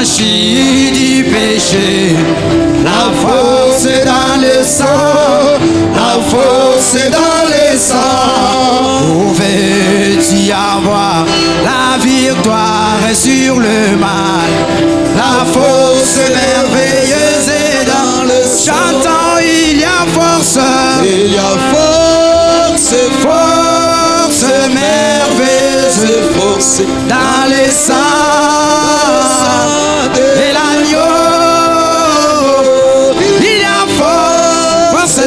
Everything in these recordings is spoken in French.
affranchi du péché. La force est dans le sang, la force est dans le sang. Pouvais-tu avoir la victoire sur le mal? La force merveilleuse est dans le sang. Chantons, il y a force, il y a force, force merveilleuse, force dans les sangs de l'agneau. Il y a force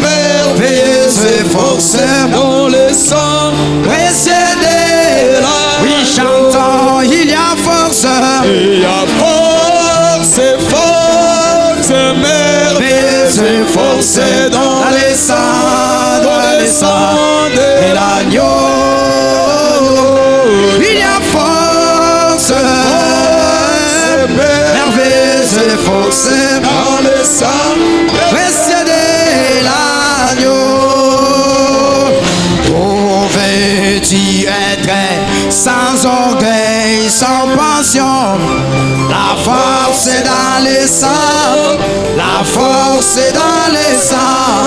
merveilleuse, force dans le sang précédé. Oui, chantons, il y a force, il y a force, force merveilleuse, force dans les sangs de l'agneau. Il y a force merveilleuse, force dans le sang précédé l'agneau. Pouvais-tu être sans orgueil, sans passion? La force est dans les sangs, la force est dans les sangs.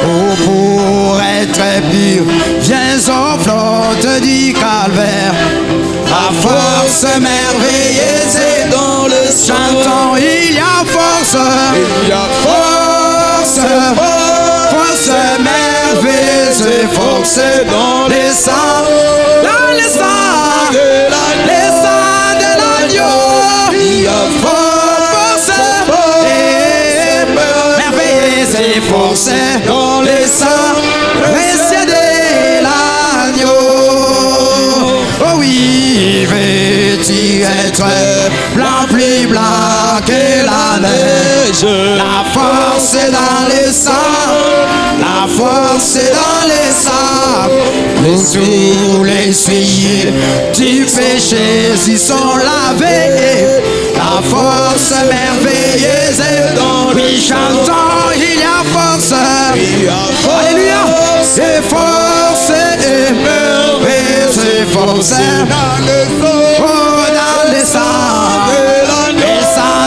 Oh, pour être pur, viens aux flottes du calvaire. La force merveilleuse est dans le sang. Chantons, il y a force, il y a force, force merveilleuse, force dans les sangs, dans les sangs, les sangs de l'agneau. il y a Force merveilleuse, force dans les sangs, précédé l'agneau. Oh oui, veux-tu être blanc, plus blanc que la neige? La force est dans les sangs, la force est dans les sangs. Tous les souillés du péché s'y sont lavés. La force merveilleuse est dans lui. Chantons, il y a force, alléluia, c'est force merveilleuse, force dans le sang, oh, dans les sangs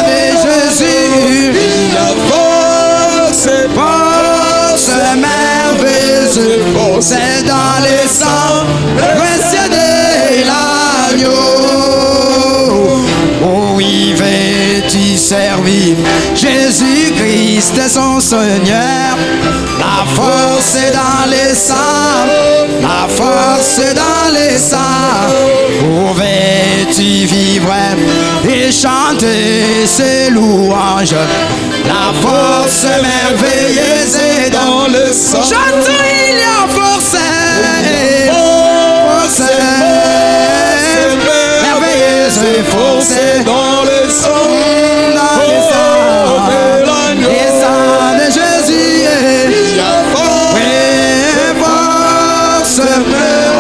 de Jésus. il y a force, Force merveilleuse, force dans les sangs précédé l'agneau. Oh oui, veux-tu servir Jésus-Christ est son Seigneur? La force est dans les sangs, la force est dans les sangs. Pouvais-tu vivre et chanter ses louanges? La force merveilleuse est dans le sang. Chantons, il y a force, force merveilleuse, force dans le sang, dans les sangs de Jésus. il y a Force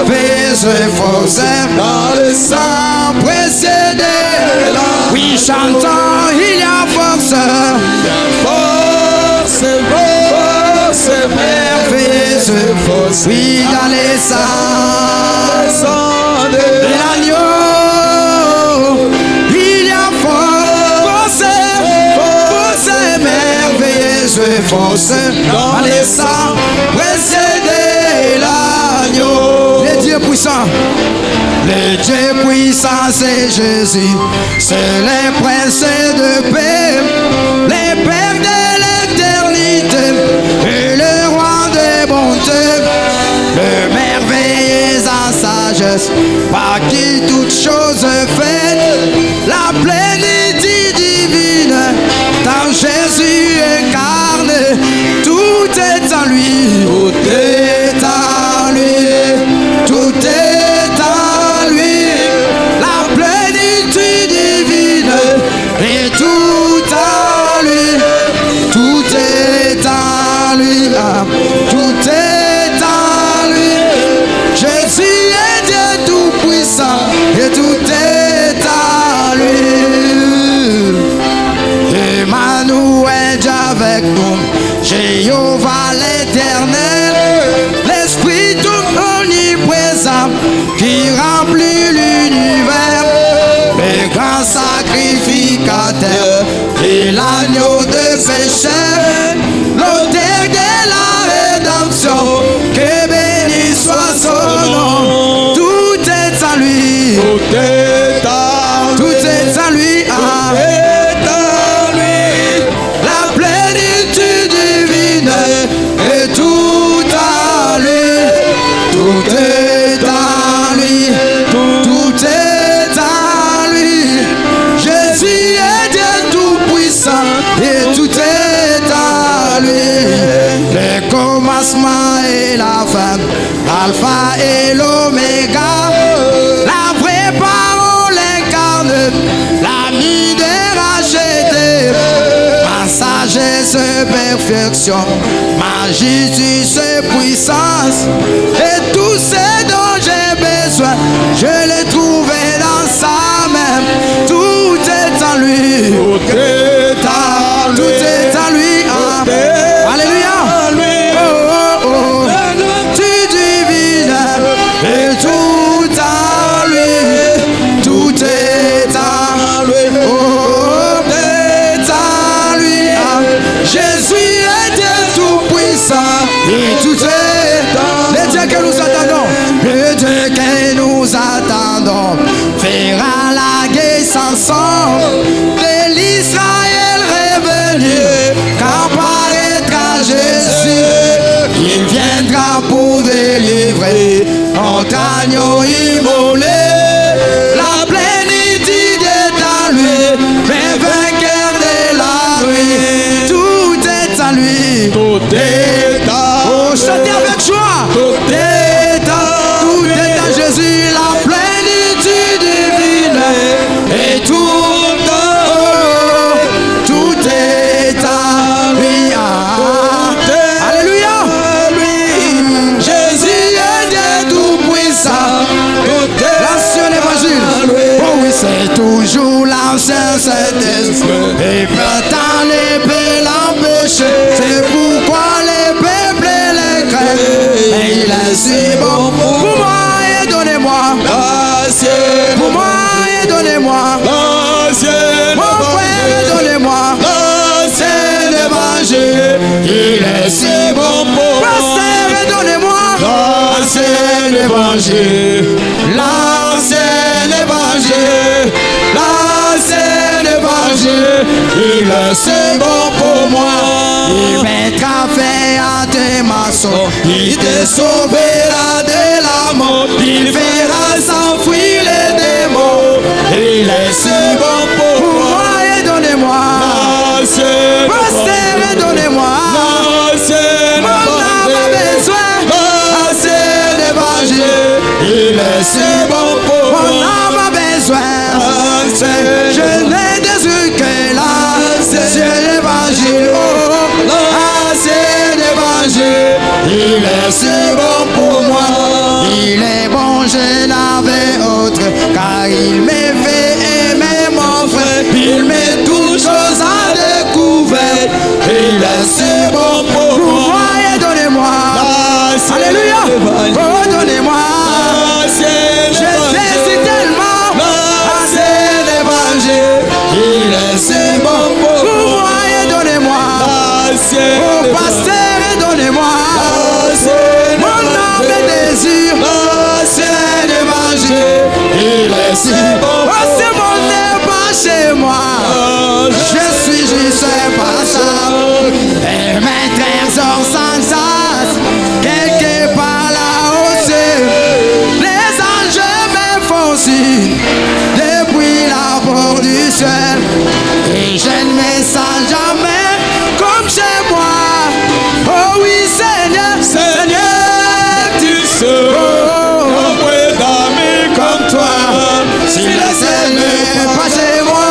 merveilleuse, force dans le sang, sans précédé. Oui, chantons, il y a force, force, force merveilleuse, force oui, dans les sangs de de l'agneau. Il y a force, force merveilleuse, force dans les sangs précédé l'agneau. Les dieux puissants, les dieux puissants, c'est Jésus, c'est les princes de paix, les pères de l'éternité et le roi des bontés, le merveilleux en sagesse, par qui toutes choses faites, la plénitude divine, dans Jésus incarné, tout est en lui, tout est en lui, tout est en lui, la plénitude divine et tout en lui, tout est en lui, tout est en lui. Jésus est Dieu tout puissant et tout est en lui. pécheurs, l'auteur de la rédemption, que béni soit son nom. Tout est en lui, Tout est à tout est en lui, ah. La plénitude divine est tout en lui, tout est en lui, tout est en lui. Jésus est Dieu tout puissant et tout est en lui. Le commencement et la fin, l'alpha et l'oméga, la vraie parole incarne, l'ami de racheté, ma sagesse perfection, ma justice puissance, et tout ce dont j'ai besoin, je l'ai trouvé dans sa main. Tout est en lui, Tout est à tout est en lui, ah. Alléluia. Oh, oh, oh. Tu divine et tout en lui, tout est en lui, oh, est en lui, ah. Jésus est Dieu tout puissant et tout est le Dieu que nous attendons, le Dieu que nous attendons fera la guerre sans son de l'Israël revenu. Quand paraîtra Jésus, il viendra pour délivrer notre agneau immolé. La plénitude est en lui, mais vainqueur de la nuit. Tout est en lui, Tout est à oh, chantez avec joie. Tout est en Jésus, la plénitude divine et tout est en lui, ah. Alléluia. Jésus est Dieu tout puissant. L'ancien évangile, oh oui, c'est toujours l'ancien Saint-Esprit, et pourtant l'épée l'empêche. C'est pourquoi les peuples les craignent, et il est si bon pour moi. Et donnez-moi, pour moi, et donnez-moi, mon frère, et donnez-moi l'ancien évangile. Il est si bon pour moi. Pasteur, et donnez-moi l'ancien évangile, l'ancien évangile, l'ancien évangile. Il est si bon pour moi. Il mettra fin à tes maçons, il te sauvera de la mort, il fera s'enfuir les démons. Il est si bon pour moi. Et donnez-moi, pasteur, et donnez-moi, mon âme a besoin, l'ancien évangile. Il est si bon pour moi. Mon âme a besoin, je n'ai désir que l'ancien évangile, oh, l'ancien évangile. Il est si bon pour moi. Il est bon, je n'avais autre, car il me fait aimer mon frère. Il met toutes choses à découvert. Il est si bon pour moi. Et donnez-moi, alléluia, oh, donnez-moi. Je désire tellement l'ancien évangile. Il est si bon pour moi. Et donnez-moi, oh, pasteur, et donnez-moi mon âme désir l'ancien évangile. Il est si bon. Oh, c'est mon nez pas chez moi. Je suis juste un passage et mes trésors sans sas quelque part là-haut. Les anges me font signe depuis la porte du ciel, et je ne me sens jamais comme chez moi. Oh oui, Seigneur, Seigneur, Tu seras auprès d'amis comme toi. si le ciel n'est pas chez moi,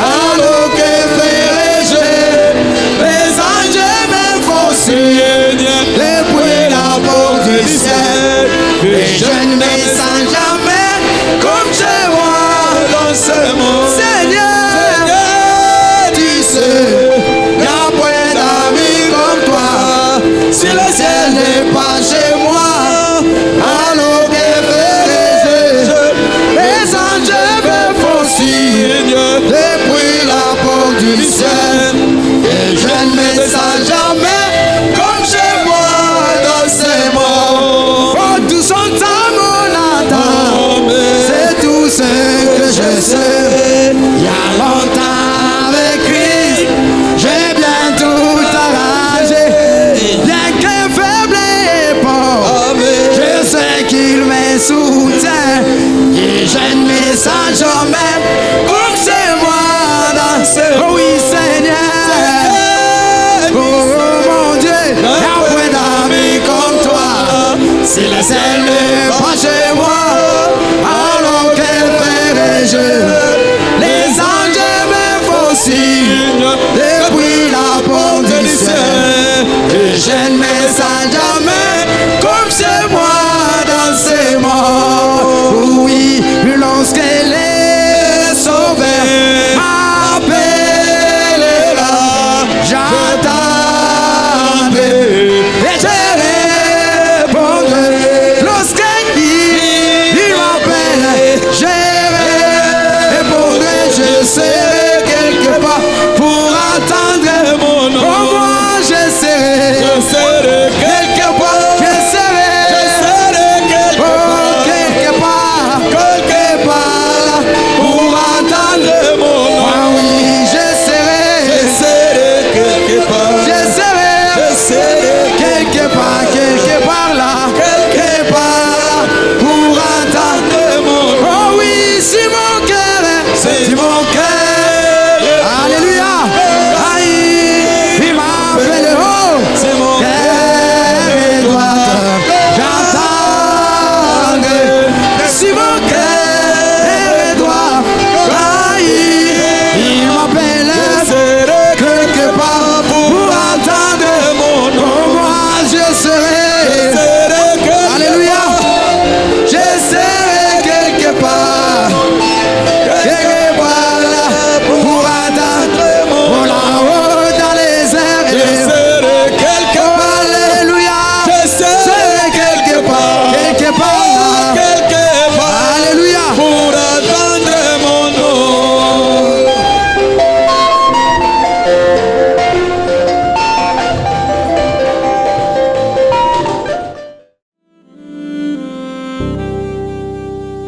alors que ferai-je? Les anges me font signe depuis la porte du ciel, et je ne me sens jamais comme chez moi. Dans ce monde, Seigneur, tu sais, y a point d'amis comme toi. Si le ciel n'est pas chez moi, alors que ferai-je? Les anges me font signe depuis la porte du ciel, et sous